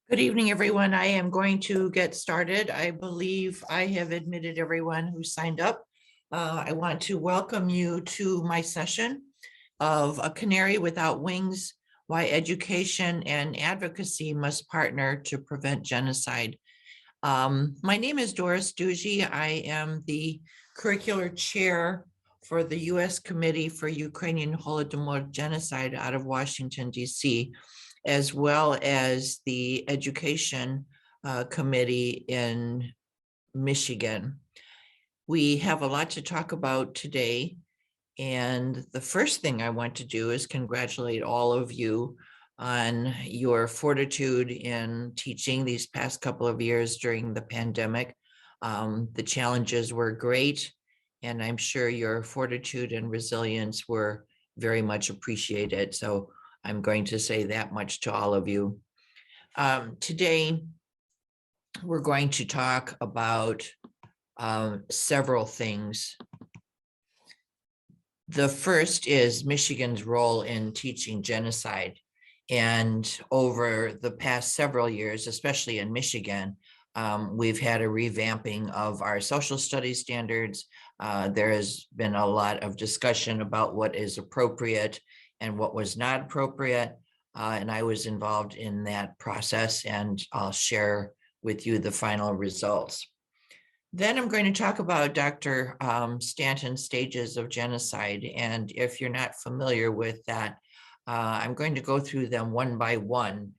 Good evening, everyone. I am going to get started. I believe I have admitted everyone who signed up. I want to welcome you to my session of A Canary Without Wings, Why Education and Advocacy Must Partner to Prevent Genocide. My name is Doris Duji. I am the curricular chair for the U.S. Committee for Ukrainian Holodomor Genocide out of Washington, D.C., as well as the Education Committee in Michigan. We have a lot to talk about today. And the first thing I want to do is congratulate all of you on your fortitude in teaching these past couple of years during the pandemic. The challenges were great, and I'm sure your fortitude and resilience were very much appreciated. So I'm going to say that much to all of you. Today, we're going to talk about several things. The first is Michigan's role in teaching genocide. And over the past several years, especially in Michigan, we've had a revamping of our social studies standards. There has been a lot of discussion about what is appropriate and what was not appropriate. And I was involved in that process, and I'll share with you the final results. Then I'm going to talk about Dr. Stanton's Stages of Genocide. And if you're not familiar with that, I'm going to go through them one by one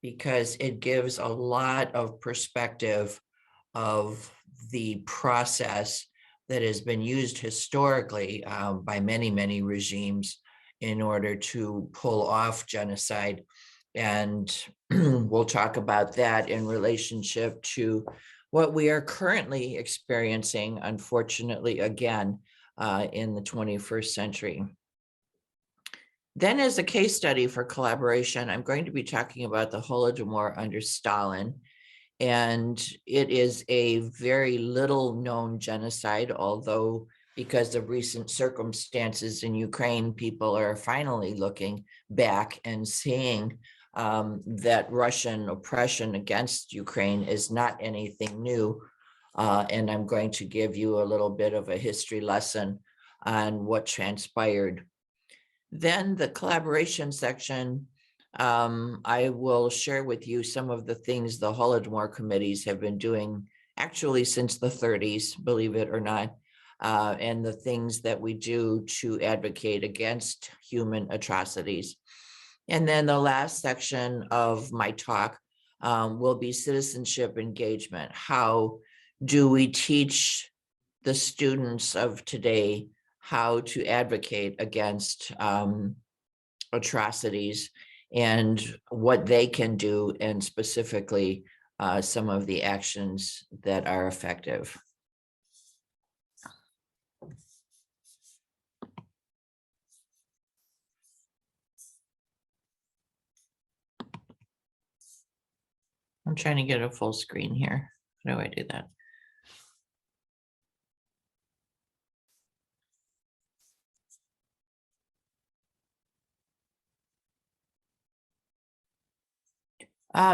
because it gives a lot of perspective of the process that has been used historically by many, many regimes in order to pull off genocide. And we'll talk about that in relationship to what we are currently experiencing, unfortunately, again, in the 21st century. Then as a case study for collaboration, I'm going to be talking about the Holodomor under Stalin. And it is a very little known genocide, although because of recent circumstances in Ukraine, people are finally looking back and seeing that Russian oppression against Ukraine is not anything new. And I'm going to give you a little bit of a history lesson on what transpired. Then the collaboration section, I will share with you some of the things the Holodomor committees have been doing actually since the 30s, believe it or not, and the things that we do to advocate against human atrocities. And then the last section of my talk will be citizenship engagement. How do we teach the students of today how to advocate against atrocities and what they can do, and specifically some of the actions that are effective. I'm trying to get a full screen here. How do I do that?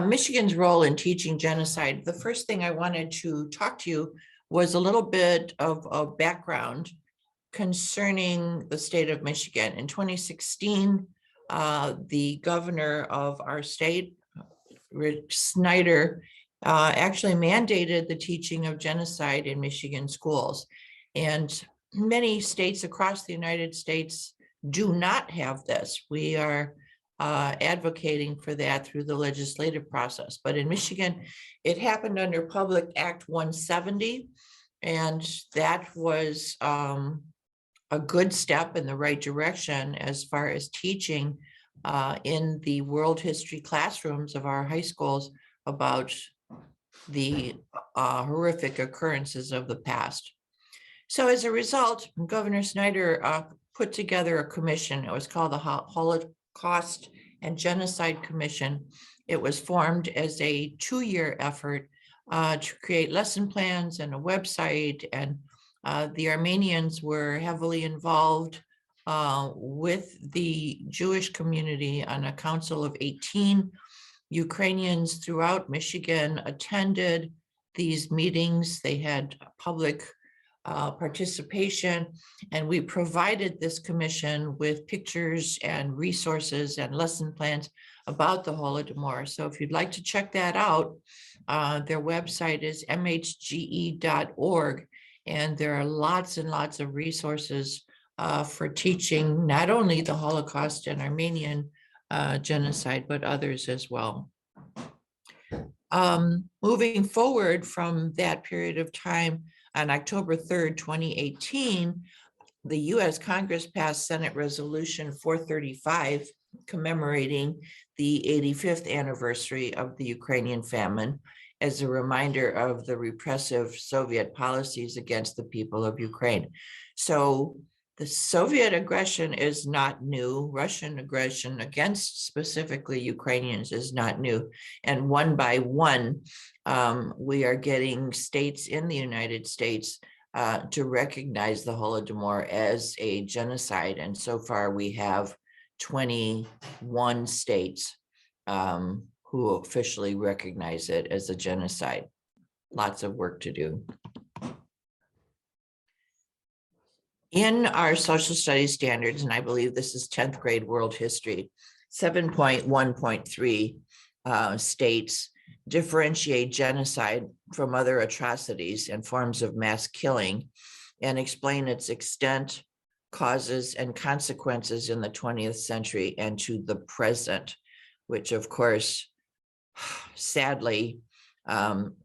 Michigan's role in teaching genocide. The first thing I wanted to talk to you was a little bit of a background concerning the state of Michigan. In 2016, the governor of our state, Rich Snyder, actually mandated the teaching of genocide in Michigan schools. And many states across the United States do not have this. We are advocating for that through the legislative process. But in Michigan, it happened under Public Act 170, and that was a good step in the right direction as far as teaching in the world history classrooms of our high schools about the horrific occurrences of the past. So as a result, Governor Snyder put together a commission. It was called the Holocaust and Genocide Commission. It was formed as a 2-year effort to create lesson plans and a website, and the Armenians were heavily involved with the Jewish community on a council of 18. Ukrainians throughout Michigan attended these meetings. They had public participation, and we provided this commission with pictures and resources and lesson plans about the Holodomor. So if you'd like to check that out, their website is mhge.org, and there are lots and lots of resources for teaching not only the Holocaust and Armenian genocide, but others as well. Moving forward from that period of time, on October 3rd, 2018, the US Congress passed Senate Resolution 435, commemorating the 85th anniversary of the Ukrainian famine, as a reminder of the repressive Soviet policies against the people of Ukraine. So the Soviet aggression is not new. Russian aggression against specifically Ukrainians is not new. And one by one, we are getting states in the United States to recognize the Holodomor as a genocide. And so far we have 21 states who officially recognize it as a genocide. Lots of work to do. In our social studies standards, and I believe this is 10th grade world history, 7.1.3 states differentiate genocide from other atrocities and forms of mass killing and explain its extent, causes, and consequences in the 20th century and to the present, which of course, sadly,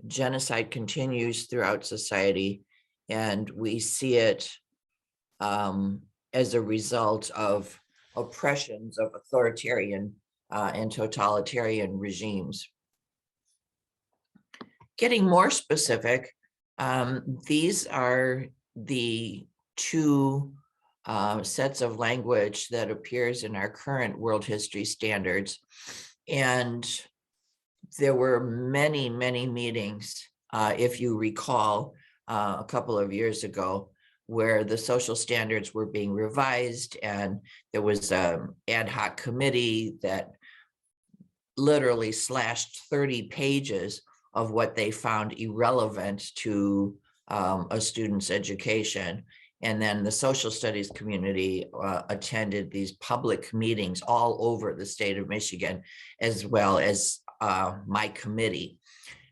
genocide continues throughout society, and we see it as a result of oppressions of authoritarian and totalitarian regimes. Getting more specific, these are the two sets of language that appears in our current world history standards. And there were many, many meetings, if you recall, a couple of years ago, where the social standards were being revised, and there was an ad hoc committee that literally slashed 30 pages of what they found irrelevant to a student's education. And then the social studies community attended these public meetings all over the state of Michigan, as well as my committee.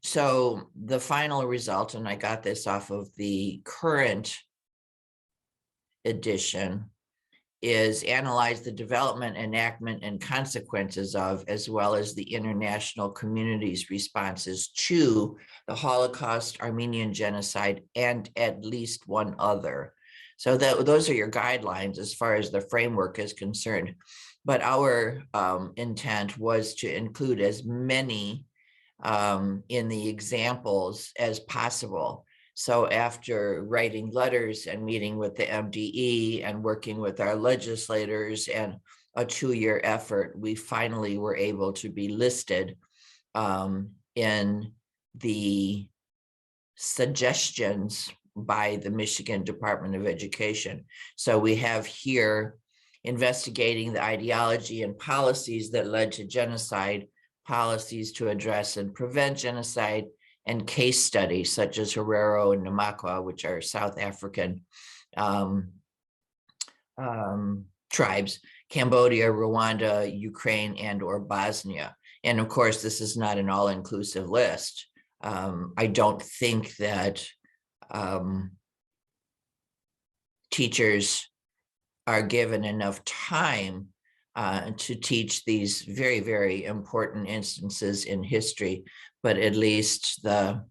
So the final result, and I got this off of the current edition, is analyze the development, enactment, and consequences of, as well as the international community's responses to the Holocaust, Armenian genocide, and at least one other. So those are your guidelines as far as the framework is concerned. But our intent was to include as many in the examples as possible. So after writing letters and meeting with the MDE and working with our legislators and a 2-year effort, we finally were able to be listed in the suggestions by the Michigan Department of Education. So we have here investigating the ideology and policies that led to genocide, policies to address and prevent genocide, and case studies such as Herero and Namakwa, which are South African tribes, Cambodia, Rwanda, Ukraine, and or Bosnia. And of course, this is not an all-inclusive list. I don't think that teachers are given enough time to teach these very, very important instances in history, but at least the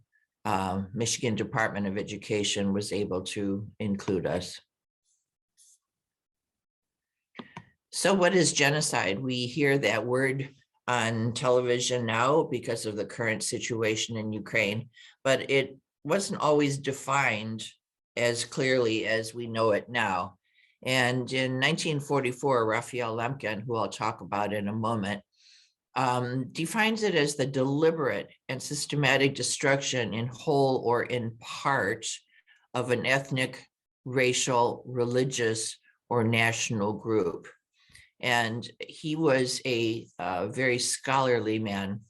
Michigan Department of Education was able to include us. So what is genocide? We hear that word on television now because of the current situation in Ukraine, but it wasn't always defined as clearly as we know it now. And in 1944, Raphael Lemkin, who I'll talk about in a moment, defines it as the deliberate and systematic destruction in whole or in part of an ethnic, racial, religious, or national group. And he was a very scholarly man,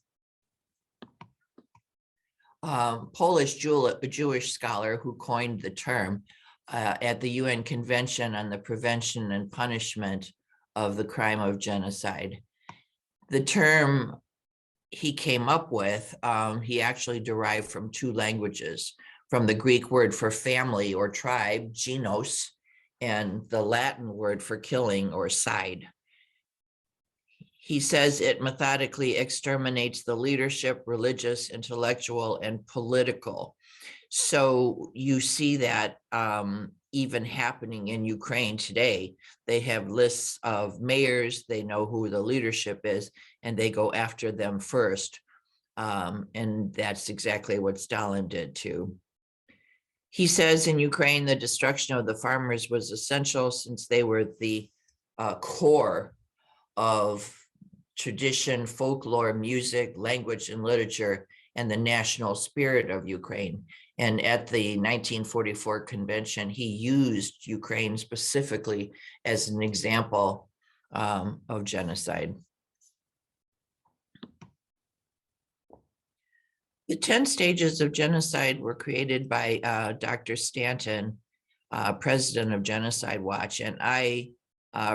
Polish Jewish scholar who coined the term at the UN Convention on the Prevention and Punishment of the Crime of Genocide. The term he came up with, he actually derived from two languages, from the Greek word for family or tribe, genos, and the Latin word for killing or side. He says it methodically exterminates the leadership, religious, intellectual, and political. So you see that even happening in Ukraine today. They have lists of mayors, they know who the leadership is, and they go after them first. And that's exactly what Stalin did too. He says in Ukraine, the destruction of the farmers was essential since they were the core of tradition, folklore, music, language, and literature, and the national spirit of Ukraine. And at the 1944 convention, he used Ukraine specifically as an example of genocide. The 10 Stages of Genocide were created by Dr. Stanton, president of Genocide Watch, and I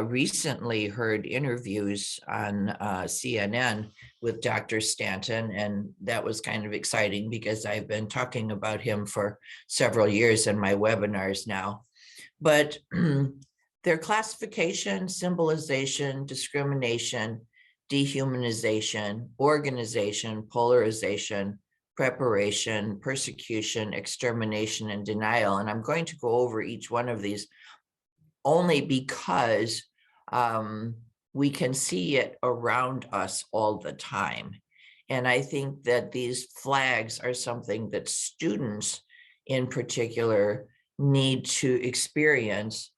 recently heard interviews on CNN with Dr. Stanton, and that was kind of exciting because I've been talking about him for several years in my webinars now. But their classification, symbolization, discrimination, dehumanization, organization, polarization, preparation, persecution, extermination, and denial. And I'm going to go over each one of these only because we can see it around us all the time. And I think that these flags are something that students in particular need to experience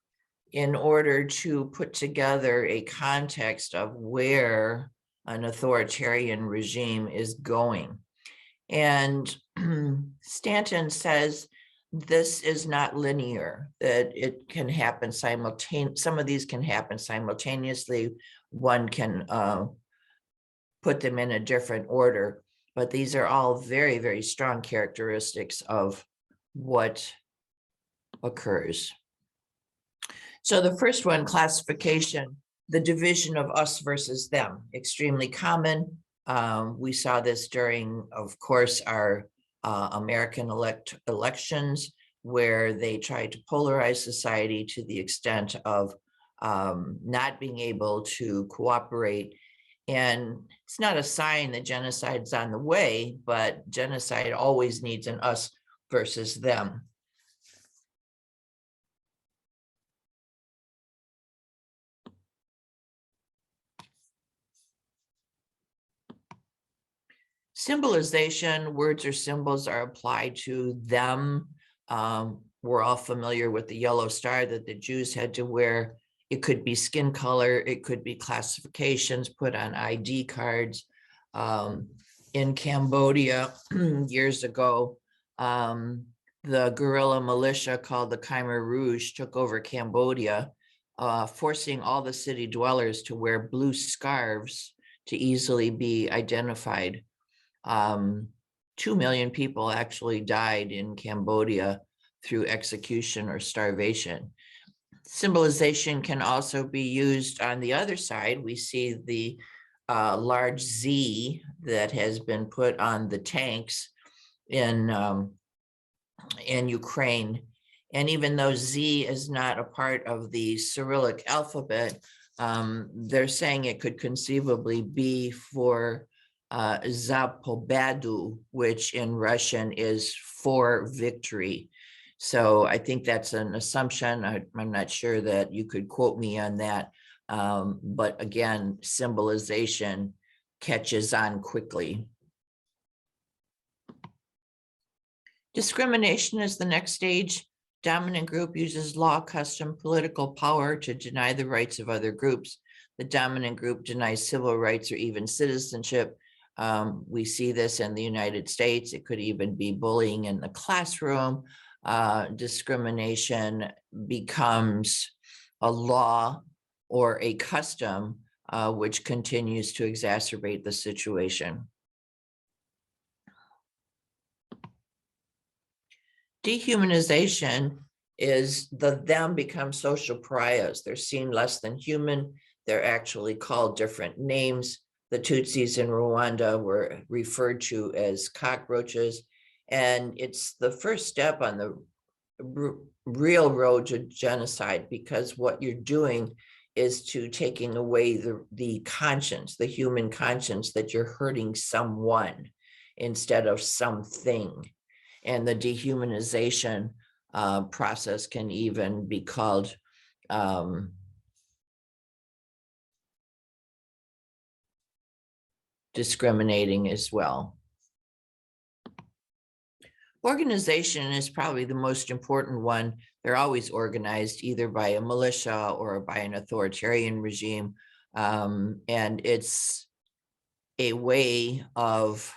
in order to put together a context of where an authoritarian regime is going. And Stanton says this is not linear, that it can happen simultaneously. Some of these can happen simultaneously. One can put them in a different order, but these are all very, very strong characteristics of what occurs. So the first one, classification, the division of us versus them, extremely common. We saw this during, of course, our American elections, where they tried to polarize society to the extent of not being able to cooperate. And it's not a sign that genocide's on the way, but genocide always needs an us versus them. Symbolization, words or symbols are applied to them. We're all familiar with the yellow star that the Jews had to wear. It could be skin color, it could be classifications put on ID cards. In Cambodia years ago, the guerrilla militia called the Khmer Rouge took over Cambodia, forcing all the city dwellers to wear blue scarves to easily be identified. 2 million people actually died in Cambodia through execution or starvation. Symbolization can also be used on the other side. We see the large Z that has been put on the tanks in Ukraine. And even though Z is not a part of the Cyrillic alphabet, they're saying it could conceivably be for Zapobadu, which in Russian is for victory. So I think that's an assumption. I'm not sure that you could quote me on that. But again, symbolization catches on quickly. Discrimination is the next stage. Dominant group uses law, custom, political power to deny the rights of other groups. The dominant group denies civil rights or even citizenship. We see this in the United States. It could even be bullying in the classroom. Discrimination becomes a law or a custom, which continues to exacerbate the situation. Dehumanization is them become social pariahs. They're seen less than human. They're actually called different names. The Tutsis in Rwanda were referred to as cockroaches. And it's the first step on the real road to genocide, because what you're doing is to taking away the conscience, the human conscience, that you're hurting someone instead of something. And the dehumanization process can even be called discriminating as well. Organization is probably the most important one. They're always organized either by a militia or by an authoritarian regime. And it's a way of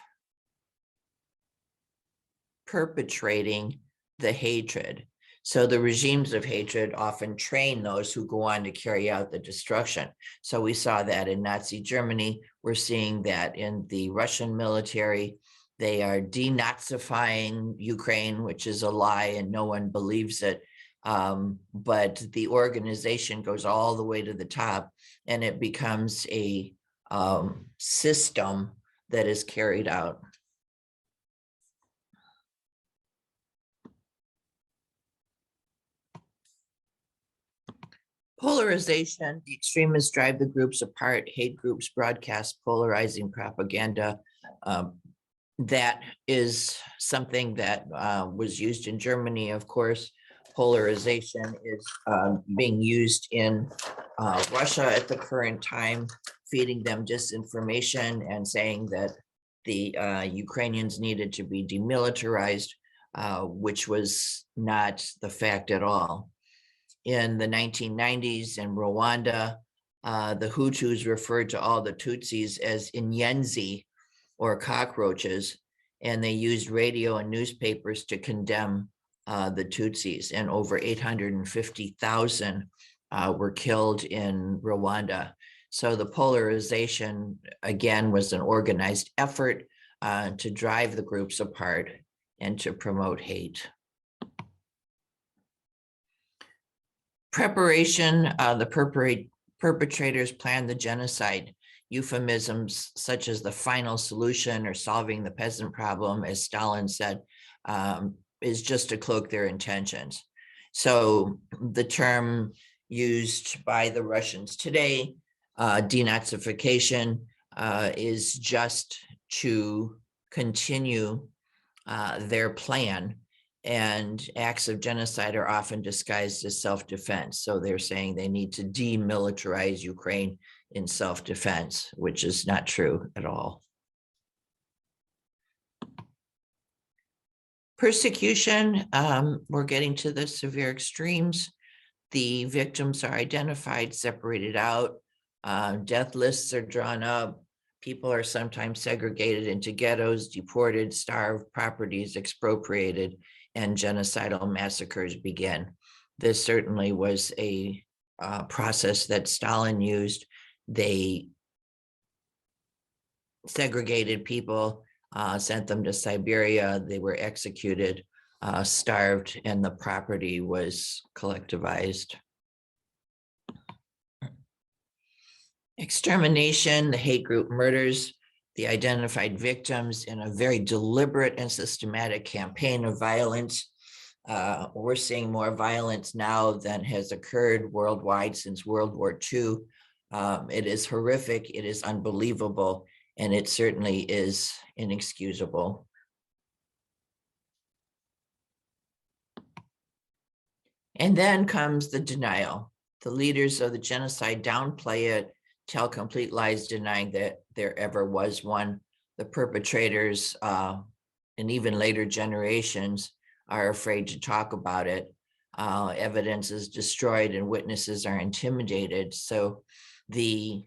perpetrating the hatred. So the regimes of hatred often train those who go on to carry out the destruction. So we saw that in Nazi Germany. We're seeing that in the Russian military. They are denazifying Ukraine, which is a lie and no one believes it. But the organization goes all the way to the top, and it becomes a system that is carried out. Polarization, the extremists drive the groups apart. Hate groups broadcast polarizing propaganda. That is something that was used in Germany, of course. Polarization is being used in Russia at the current time, feeding them disinformation and saying that the Ukrainians needed to be demilitarized, which was not the fact at all. In the 1990s in Rwanda, the Hutus referred to all the Tutsis as Inyenzi, or cockroaches, and they used radio and newspapers to condemn the Tutsis, and over 850,000 were killed in Rwanda. So the polarization, again, was an organized effort to drive the groups apart and to promote hate. Preparation, the perpetrators planned the genocide. Euphemisms such as the final solution or solving the peasant problem, as Stalin said, is just to cloak their intentions. So the term used by the Russians today, denazification, is just to continue their plan. And acts of genocide are often disguised as self-defense. So they're saying they need to demilitarize Ukraine in self-defense, which is not true at all. Persecution, we're getting to the severe extremes. The victims are identified, separated out. Death lists are drawn up. People are sometimes segregated into ghettos, deported, starved, properties expropriated, and genocidal massacres begin. This certainly was a process that Stalin used. They segregated people, sent them to Siberia. They were executed, starved, and the property was collectivized. Extermination, the hate group murders the identified victims in a very deliberate and systematic campaign of violence. We're seeing more violence now than has occurred worldwide since World War II. It is horrific, it is unbelievable, and it certainly is inexcusable. And then comes the denial. The leaders of the genocide downplay it, tell complete lies, denying that there ever was one. The perpetrators and even later generations are afraid to talk about it. Evidence is destroyed and witnesses are intimidated. So the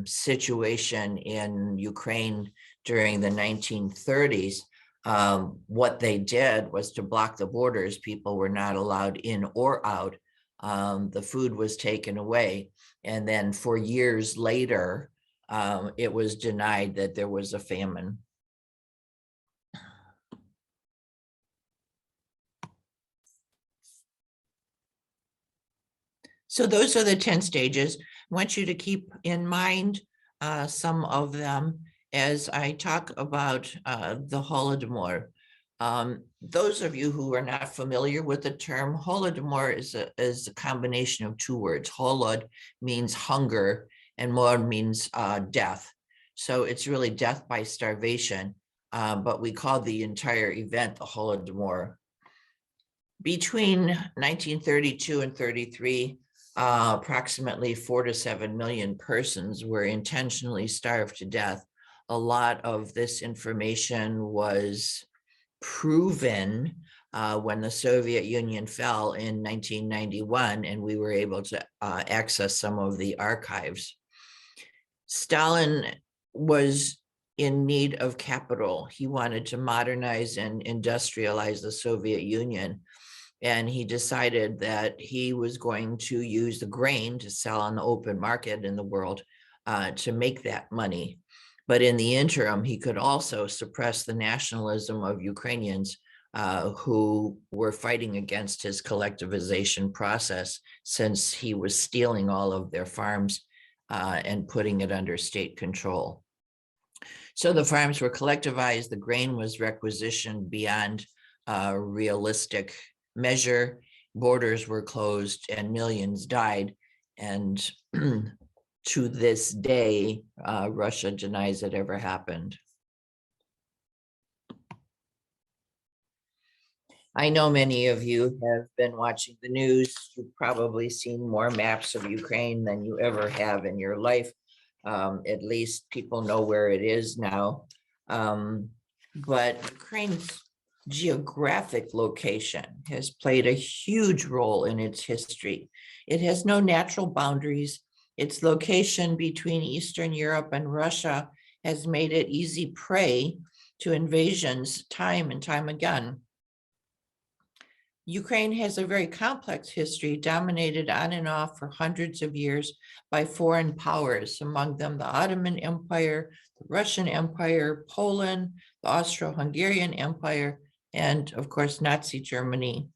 situation in Ukraine during the 1930s, what they did was to block the borders. People were not allowed in or out. The food was taken away. And then for years later, it was denied that there was a famine. So those are the 10 stages. I want you to keep in mind some of them as I talk about the Holodomor. Those of you who are not familiar with the term, Holodomor is a combination of two words. Holod means hunger and mor means death. So it's really death by starvation, but we call the entire event the Holodomor. Between 1932 and 33, approximately 4 to 7 million persons were intentionally starved to death. A lot of this information was proven when the Soviet Union fell in 1991, and we were able to access some of the archives. Stalin was in need of capital. He wanted to modernize and industrialize the Soviet Union. And he decided that he was going to use the grain to sell on the open market in the world to make that money. But in the interim, he could also suppress the nationalism of Ukrainians who were fighting against his collectivization process, since he was stealing all of their farms and putting it under state control. So the farms were collectivized, the grain was requisitioned beyond realistic measure, borders were closed, and millions died. And to this day, Russia denies it ever happened. I know many of you have been watching the news. You've probably seen more maps of Ukraine than you ever have in your life. At least people know where it is now. But Ukraine's geographic location has played a huge role in its history. It has no natural boundaries. Its location between Eastern Europe and Russia has made it easy prey to invasions time and time again. Ukraine has a very complex history, dominated on and off for hundreds of years by foreign powers, among them the Ottoman Empire, the Russian Empire, Poland, the Austro-Hungarian Empire, and of course, Nazi Germany.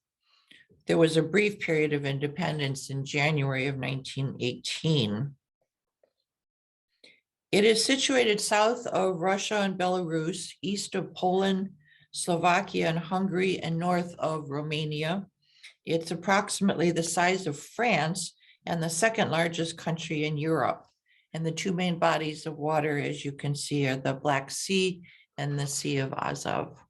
There was a brief period of independence in January of 1918. It is situated south of Russia and Belarus, east of Poland, Slovakia and Hungary, and north of Romania. It's approximately the size of France and the second largest country in Europe. And the two main bodies of water, as you can see, are the Black Sea and the Sea of Azov.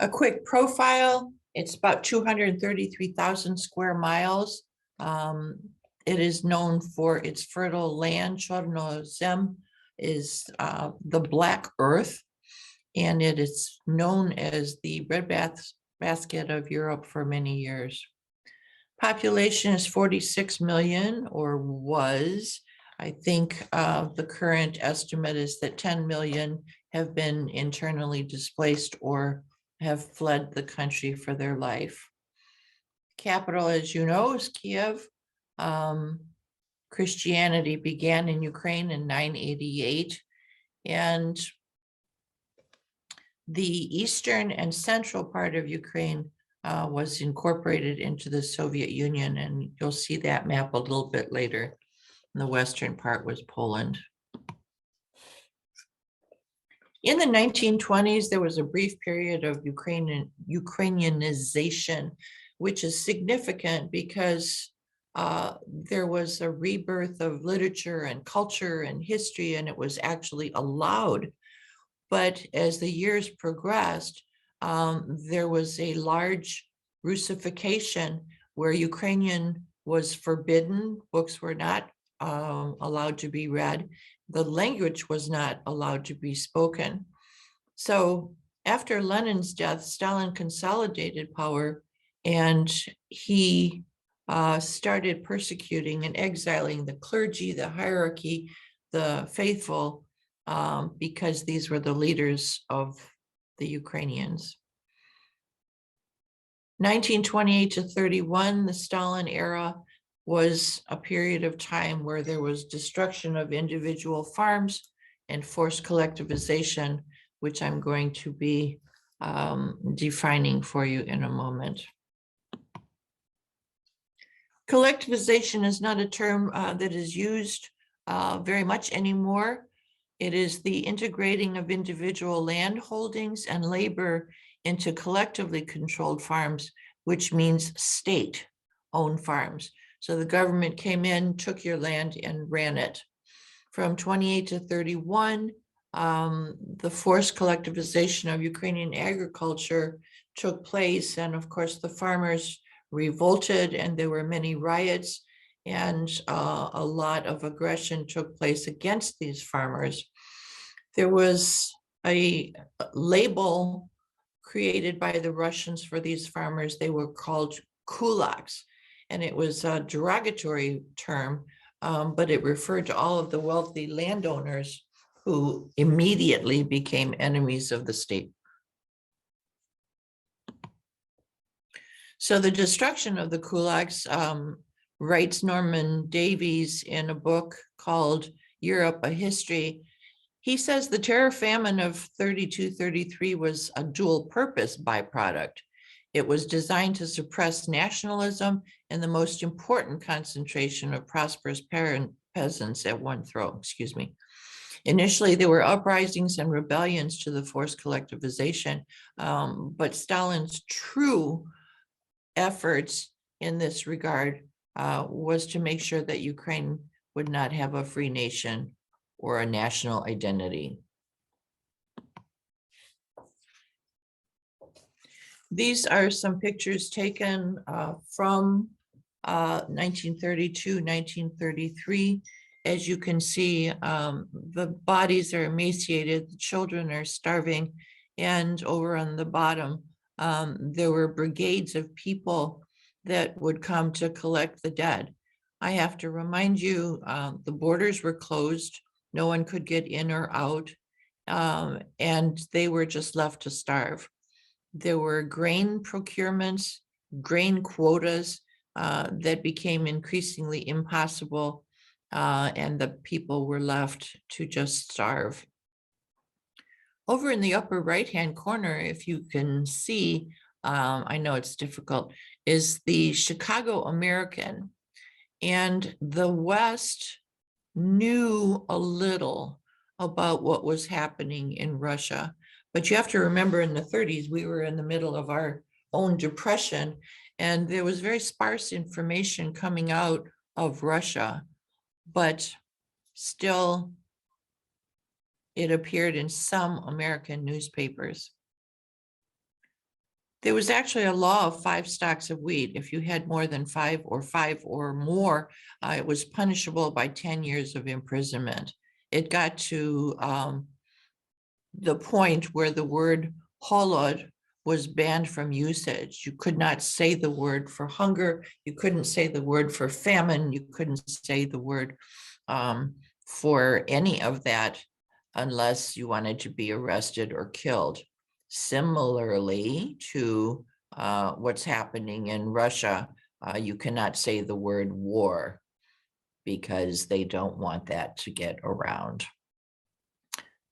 A quick profile, it's about 233,000 square miles. It is known for its fertile land. Chornozem is the Black Earth, and it is known as the breadbasket of Europe for many years. Population is 46 million, or was. I think the current estimate is that 10 million have been internally displaced or have fled the country for their life. Capital, as you know, is Kiev. Christianity began in Ukraine in 988, and the eastern and central part of Ukraine was incorporated into the Soviet Union, and you'll see that map a little bit later. And the western part was Poland. In the 1920s, there was a brief period of Ukrainianization, which is significant because there was a rebirth of literature and culture and history, and it was actually allowed. But as the years progressed, there was a large Russification where Ukrainian was forbidden. Books were not allowed to be read. The language was not allowed to be spoken. So after Lenin's death, Stalin consolidated power, and he started persecuting and exiling the clergy, the hierarchy, the faithful, because these were the leaders of the Ukrainians. 1928 to 31, the Stalin era was a period of time where there was destruction of individual farms and forced collectivization, which I'm going to be defining for you in a moment. Collectivization is not a term that is used very much anymore. It is the integrating of individual land holdings and labor into collectively controlled farms, which means state-owned farms. So the government came in, took your land, and ran it. From 28 to 31, the forced collectivization of Ukrainian agriculture took place, and of course the farmers revolted, and there were many riots, and a lot of aggression took place against these farmers. There was a label created by the Russians for these farmers. They were called kulaks, and it was a derogatory term, but it referred to all of the wealthy landowners who immediately became enemies of the state. So the destruction of the kulaks, writes Norman Davies in a book called Europe, A History. He says the terror famine of 32-33 was a dual purpose byproduct. It was designed to suppress nationalism and the most important concentration of prosperous peasants at one throat, excuse me. Initially, there were uprisings and rebellions to the forced collectivization, but Stalin's true efforts in this regard was to make sure that Ukraine would not have a free nation or a national identity. These are some pictures taken from 1932, 1933. As you can see, the bodies are emaciated, the children are starving, and over on the bottom, there were brigades of people that would come to collect the dead. I have to remind you, the borders were closed. No one could get in or out, and they were just left to starve. There were grain procurements, grain quotas that became increasingly impossible, and the people were left to just starve. Over in the upper right-hand corner, if you can see, I know it's difficult, is the Chicago American. And the West knew a little about what was happening in Russia. But you have to remember, in the 30s, we were in the middle of our own depression, and there was very sparse information coming out of Russia, but still it appeared in some American newspapers. There was actually a law of 5 stocks of wheat. If you had more than 5 or more, it was punishable by 10 years of imprisonment. It got to the point where the word holod was banned from usage. You could not say the word for hunger. You couldn't say the word for famine. You couldn't say the word for any of that unless you wanted to be arrested or killed. Similarly to what's happening in Russia, you cannot say the word war because they don't want that to get around.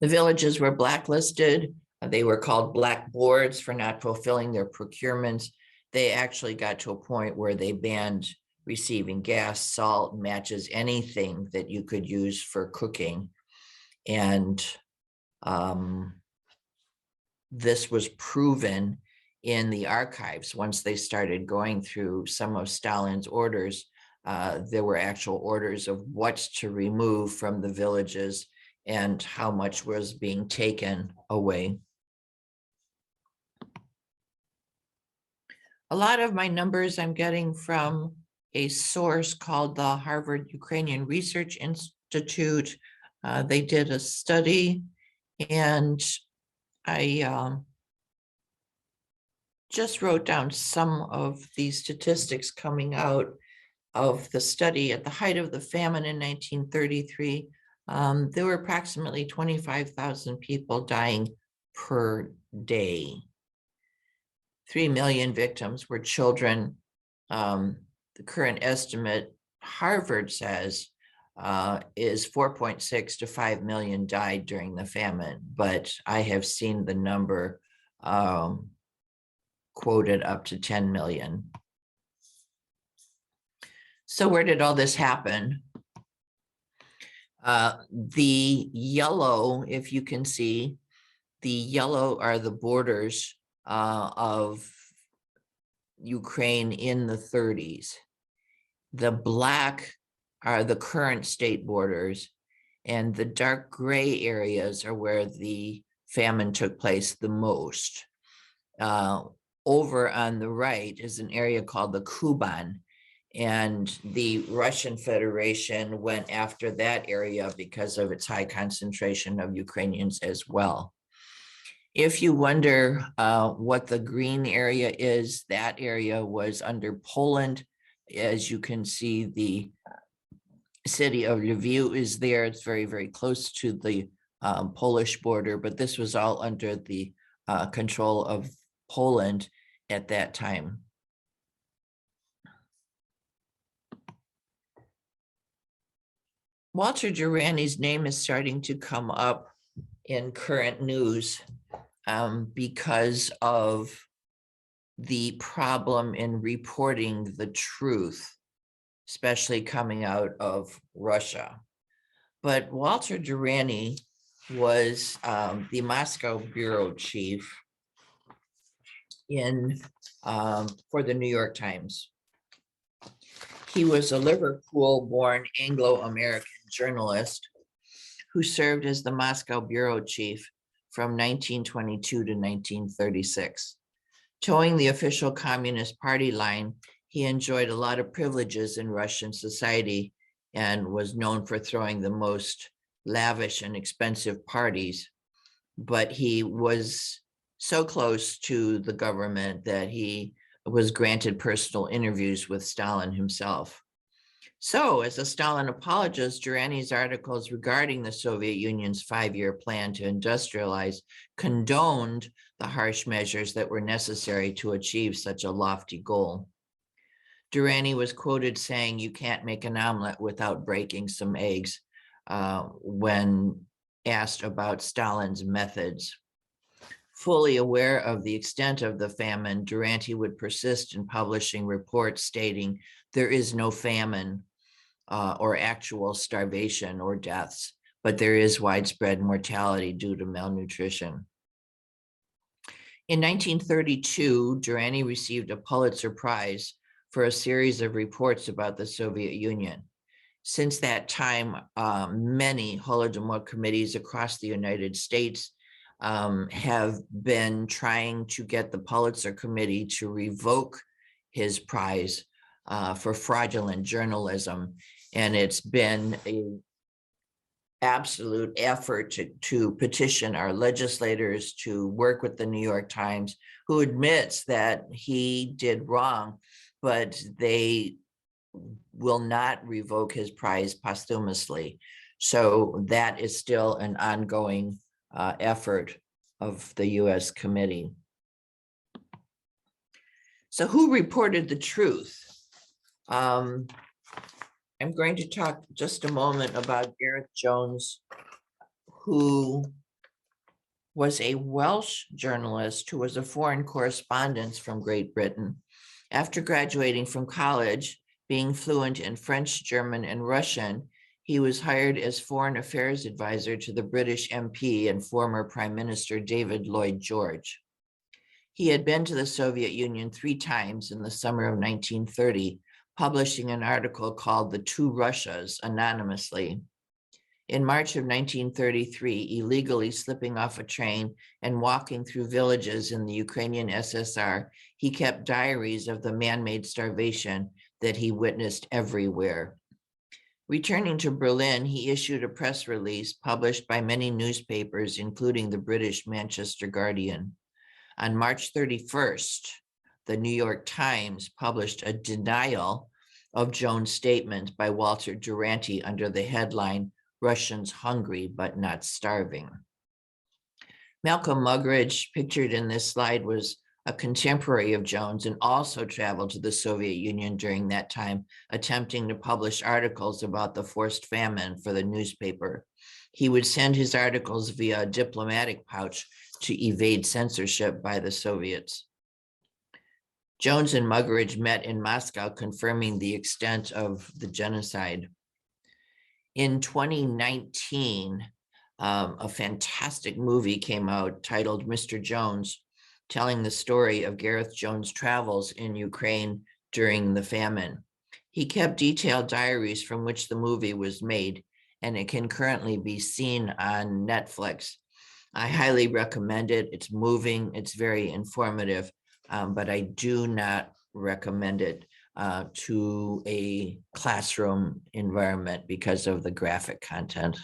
The villages were blacklisted. They were called black boards for not fulfilling their procurements. They actually got to a point where they banned receiving gas, salt, matches, anything that you could use for cooking. And this was proven in the archives. Once they started going through some of Stalin's orders, there were actual orders of what to remove from the villages and how much was being taken away. A lot of my numbers I'm getting from a source called the Harvard Ukrainian Research Institute. They did a study, and I just wrote down some of these statistics coming out of the study. At the height of the famine in 1933, there were approximately 25,000 people dying per day. 3 million victims were children. The current estimate, Harvard says, is 4.6 to 5 million died during the famine, but I have seen the number quoted up to 10 million. So where did all this happen? The yellow, if you can see, the yellow are the borders of Ukraine in the 30s. The black are the current state borders, and the dark gray areas are where the famine took place the most. Over on the right is an area called the Kuban, and the Russian Federation went after that area because of its high concentration of Ukrainians as well. If you wonder what the green area is, that area was under Poland. As you can see, the city of Lviv is there. It's very, very close to the Polish border, but this was all under the control of Poland at that time. Walter Durani's name is starting to come up in current news because of the problem in reporting the truth, especially coming out of Russia. But Walter Durani was the Moscow bureau chief for the New York Times. He was a Liverpool-born Anglo-American journalist who served as the Moscow bureau chief from 1922 to 1936. Towing the official Communist Party line, he enjoyed a lot of privileges in Russian society and was known for throwing the most lavish and expensive parties. But he was so close to the government that he was granted personal interviews with Stalin himself. So, as a Stalin apologist, Durani's articles regarding the Soviet Union's 5-year plan to industrialize condoned the harsh measures that were necessary to achieve such a lofty goal. Durani was quoted saying, "You can't make an omelet without breaking some eggs," when asked about Stalin's methods. Fully aware of the extent of the famine, Durani would persist in publishing reports stating there is no famine or actual starvation or deaths, but there is widespread mortality due to malnutrition. In 1932, Durani received a Pulitzer Prize for a series of reports about the Soviet Union. Since that time, many Holodomor committees across the United States have been trying to get the Pulitzer Committee to revoke his prize for fraudulent journalism. And it's been an absolute effort to petition our legislators to work with the New York Times, who admits that he did wrong, but they will not revoke his prize posthumously. So that is still an ongoing effort of the US committee. So who reported the truth? I'm going to talk just a moment about Gareth Jones, who was a Welsh journalist who was a foreign correspondent from Great Britain. After graduating from college, being fluent in French, German, and Russian, he was hired as foreign affairs advisor to the British MP and former Prime Minister David Lloyd George. He had been to the Soviet Union 3 times in the summer of 1930, publishing an article called The Two Russias anonymously. In March of 1933, illegally slipping off a train and walking through villages in the Ukrainian SSR, he kept diaries of the man-made starvation that he witnessed everywhere. Returning to Berlin, he issued a press release published by many newspapers, including the British Manchester Guardian. On March 31st, the New York Times published a denial of Jones' statement by Walter Durani under the headline, "Russians Hungry but Not Starving." Malcolm Muggeridge, pictured in this slide, was a contemporary of Jones and also traveled to the Soviet Union during that time, attempting to publish articles about the forced famine for the newspaper. He would send his articles via a diplomatic pouch to evade censorship by the Soviets. Jones and Muggeridge met in Moscow, confirming the extent of the genocide. In 2019, a fantastic movie came out titled Mr. Jones, telling the story of Gareth Jones' travels in Ukraine during the famine. He kept detailed diaries from which the movie was made, and it can currently be seen on Netflix. I highly recommend it. It's moving, it's very informative, but I do not recommend it to a classroom environment because of the graphic content.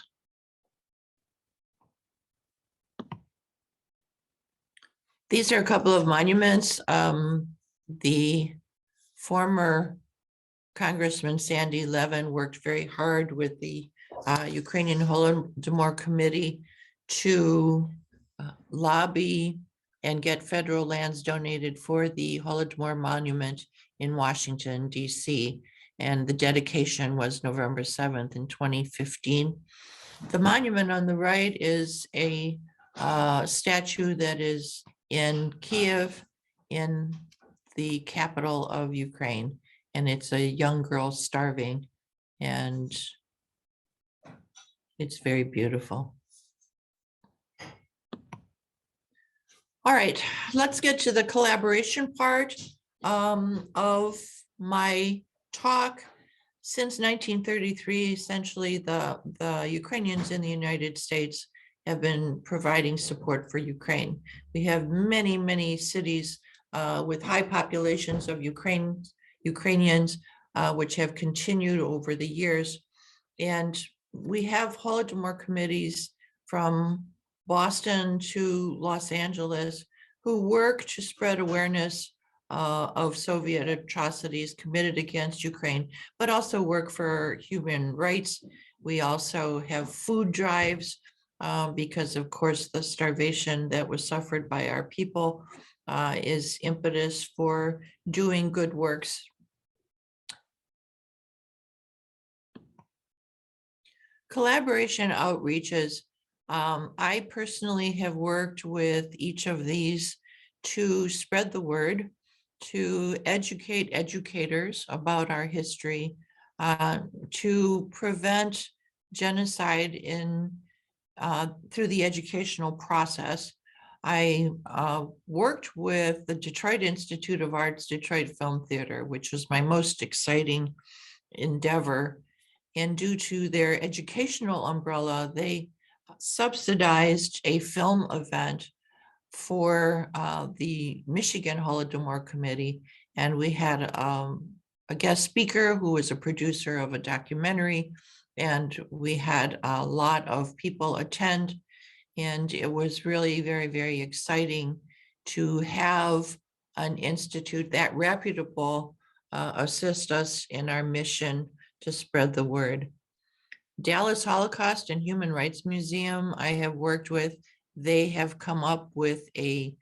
These are a couple of monuments. The former Congressman Sandy Levin worked very hard with the Ukrainian Holodomor Committee to lobby and get federal lands donated for the Holodomor Monument in Washington, D.C. And the dedication was November 7th in 2015. The monument on the right is a statue that is in Kiev, in the capital of Ukraine. And it's a young girl starving, and it's very beautiful. All right, let's get to the collaboration part of my talk. Since 1933, essentially, the Ukrainians in the United States have been providing support for Ukraine. We have many, many cities with high populations of Ukrainians, which have continued over the years. And we have Holodomor committees from Boston to Los Angeles who work to spread awareness of Soviet atrocities committed against Ukraine, but also work for human rights. We also have food drives because, of course, the starvation that was suffered by our people is impetus for doing good works. Collaboration outreaches. I personally have worked with each of these to spread the word, to educate educators about our history, to prevent genocide through the educational process. I worked with the Detroit Institute of Arts, Detroit Film Theater, which was my most exciting endeavor. And due to their educational umbrella, they subsidized a film event for the Michigan Holodomor Committee. And we had a guest speaker who was a producer of a documentary, and we had a lot of people attend. And it was really very, very exciting to have an institute that reputable assist us in our mission to spread the word. Dallas Holocaust and Human Rights Museum I have worked with. They have come up with a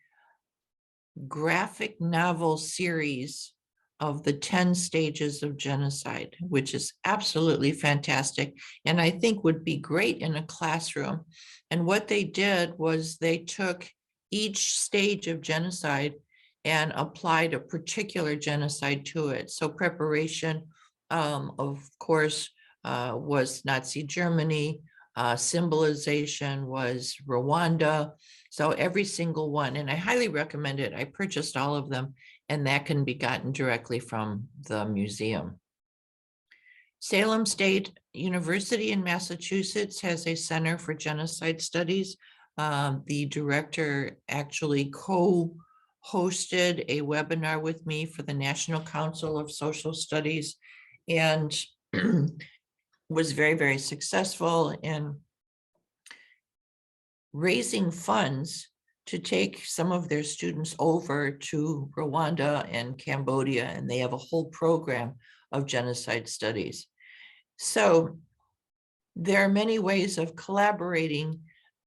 graphic novel series of the 10 Stages of Genocide, which is absolutely fantastic, and I think would be great in a classroom. And what they did was they took each stage of genocide and applied a particular genocide to it. So preparation, of course, was Nazi Germany. Symbolization was Rwanda. So every single one, and I highly recommend it. I purchased all of them, and that can be gotten directly from the museum. Salem State University in Massachusetts has a Center for Genocide Studies. The director actually co-hosted a webinar with me for the National Council of Social Studies, and was very, very successful in raising funds to take some of their students over to Rwanda and Cambodia, and they have a whole program of genocide studies. So there are many ways of collaborating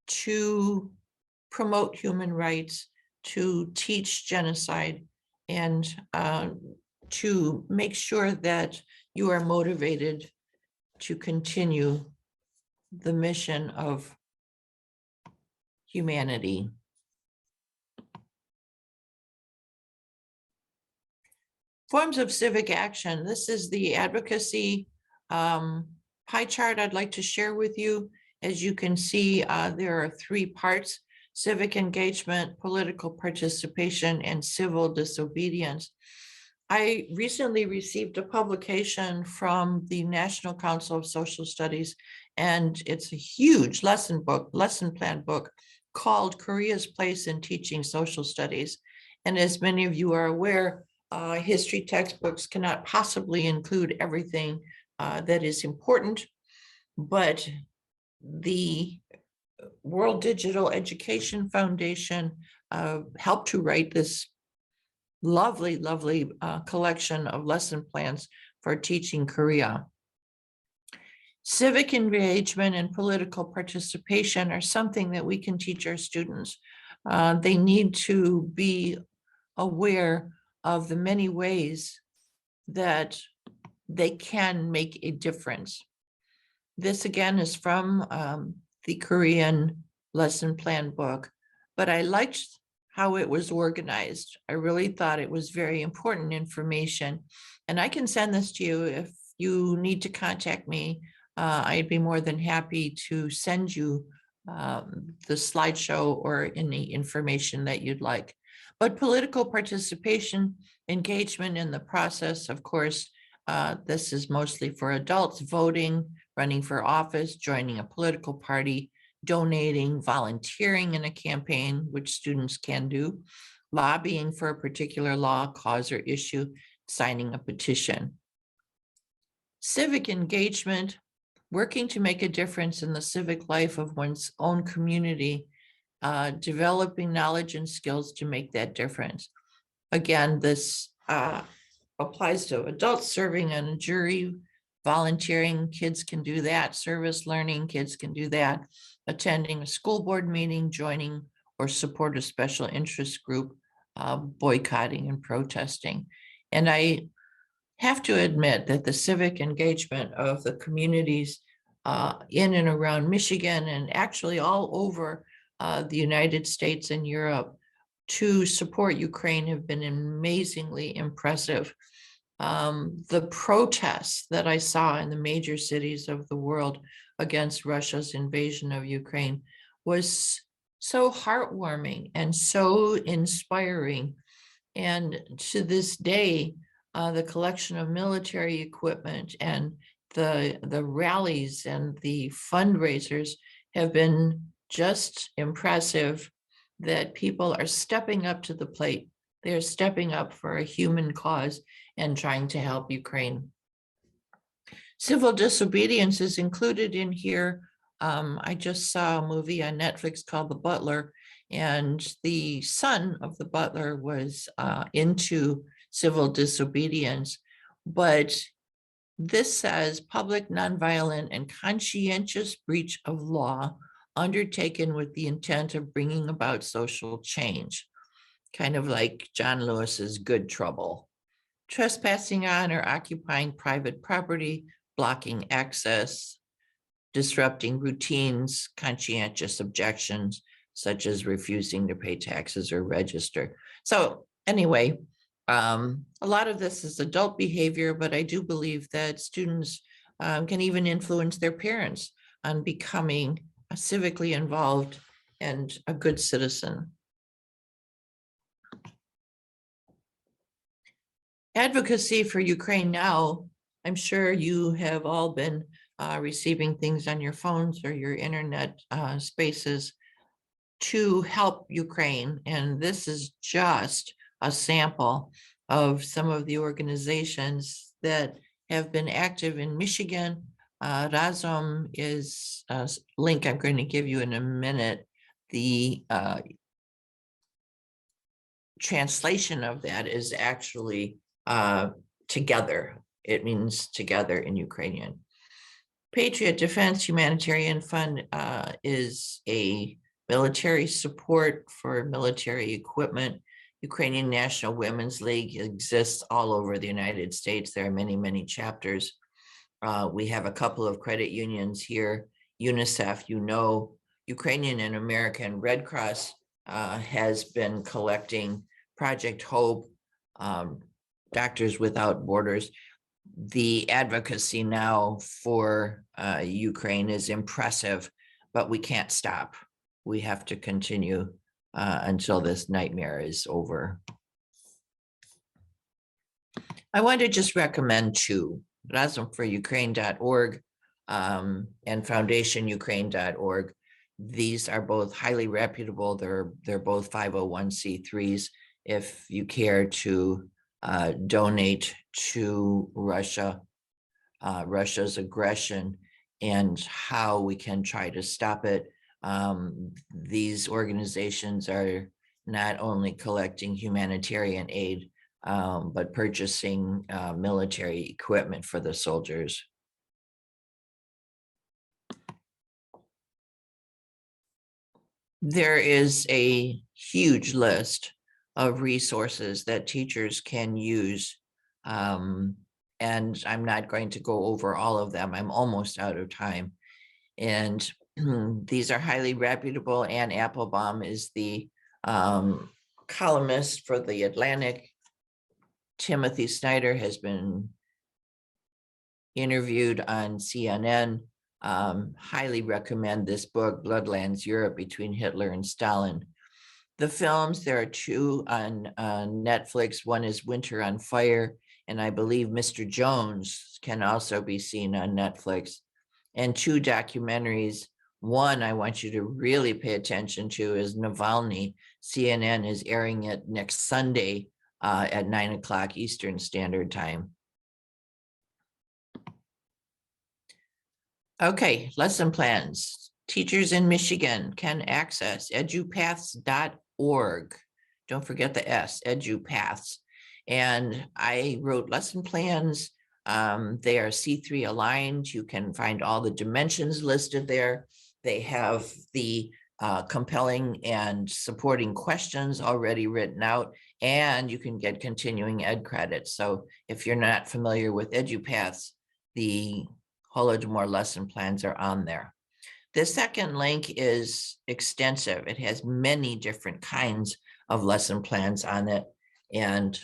to promote human rights, to teach genocide, and to make sure that you are motivated to continue the mission of humanity. Forms of civic action. This is the advocacy pie chart I'd like to share with you. As you can see, there are 3 parts: civic engagement, political participation, and civil disobedience. I recently received a publication from the National Council of Social Studies, and it's a huge lesson plan book called Korea's Place in Teaching Social Studies. And as many of you are aware, history textbooks cannot possibly include everything that is important, but the World Digital Education Foundation helped to write this lovely collection of lesson plans for teaching Korea. Civic engagement and political participation are something that we can teach our students. They need to be aware of the many ways that they can make a difference. This again is from the Korean lesson plan book, but I liked how it was organized. I really thought it was very important information, and I can send this to you if you need to contact me. I'd be more than happy to send you the slideshow or any information that you'd like. But political participation, engagement in the process, of course, this is mostly for adults: voting, running for office, joining a political party, donating, volunteering in a campaign, which students can do, lobbying for a particular law, cause, or issue, signing a petition. Civic engagement, working to make a difference in the civic life of one's own community, developing knowledge and skills to make that difference. Again, this applies to adults serving on a jury, volunteering, kids can do that, service learning, kids can do that, attending a school board meeting, joining or support a special interest group, boycotting and protesting. And I have to admit that the civic engagement of the communities in and around Michigan, and actually all over the United States and Europe, to support Ukraine have been amazingly impressive. The protests that I saw in the major cities of the world against Russia's invasion of Ukraine was so heartwarming and so inspiring. And to this day, the collection of military equipment and the rallies and the fundraisers have been just impressive, that people are stepping up to the plate. They're stepping up for a human cause and trying to help Ukraine. Civil disobedience is included in here. I just saw a movie on Netflix called The Butler, and the son of the butler was into civil disobedience. But this says public, nonviolent, and conscientious breach of law undertaken with the intent of bringing about social change, kind of like John Lewis's Good Trouble. Trespassing on or occupying private property, blocking access, disrupting routines, conscientious objections, such as refusing to pay taxes or register. So anyway, a lot of this is adult behavior, but I do believe that students can even influence their parents on becoming civically involved and a good citizen. Advocacy for Ukraine now. I'm sure you have all been receiving things on your phones or your internet spaces to help Ukraine. And this is just a sample of some of the organizations that have been active in Michigan. Razom is a link I'm going to give you in a minute. The translation of that is actually together. It means together in Ukrainian. Patriot Defense Humanitarian Fund is a military support for military equipment. Ukrainian National Women's League exists all over the United States. There are many chapters. We have a couple of credit unions here. UNICEF, Ukrainian and American Red Cross has been collecting. Project Hope, Doctors Without Borders. The advocacy now for Ukraine is impressive, but we can't stop. We have to continue until this nightmare is over. I want to just recommend two, razumforukraine.org and foundationukraine.org. These are both highly reputable. They're both 501c3s. If you care to donate to Russia, Russia's aggression, and how we can try to stop it. These organizations are not only collecting humanitarian aid, but purchasing military equipment for the soldiers. There is a huge list of resources that teachers can use. And I'm not going to go over all of them. I'm almost out of time. And these are highly reputable. Ann Applebaum is the columnist for The Atlantic. Timothy Snyder has been interviewed on CNN. Highly recommend this book, Bloodlands Europe Between Hitler and Stalin. The films, there are two on Netflix. One is Winter on Fire, and I believe Mr. Jones can also be seen on Netflix. And two documentaries. One I want you to really pay attention to is Navalny. CNN is airing it next Sunday at 9 o'clock Eastern Standard Time. Okay, lesson plans. Teachers in Michigan can access edupaths.org. Don't forget the S, edupaths. And I wrote lesson plans. They are C3 aligned. You can find all the dimensions listed there. They have the compelling and supporting questions already written out, and you can get continuing ed credits. So if you're not familiar with EduPaths, the Holodomor lesson plans are on there. The second link is extensive. It has many different kinds of lesson plans on it, and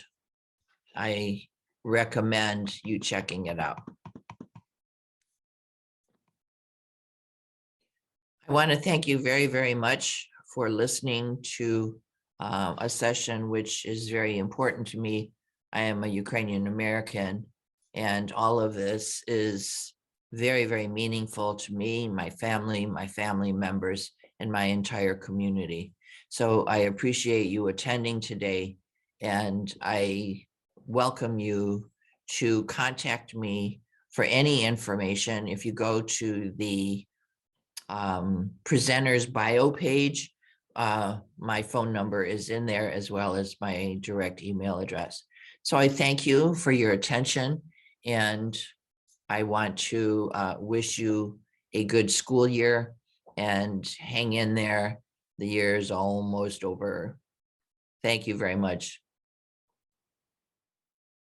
I recommend you checking it out. I want to thank you very, very much for listening to a session which is very important to me. I am a Ukrainian American, and all of this is very, very meaningful to me, my family members, and my entire community. So I appreciate you attending today, and I welcome you to contact me for any information. If you go to the presenter's bio page, my phone number is in there, as well as my direct email address. So I thank you for your attention, and I want to wish you a good school year, and hang in there. The year is almost over. Thank you very much.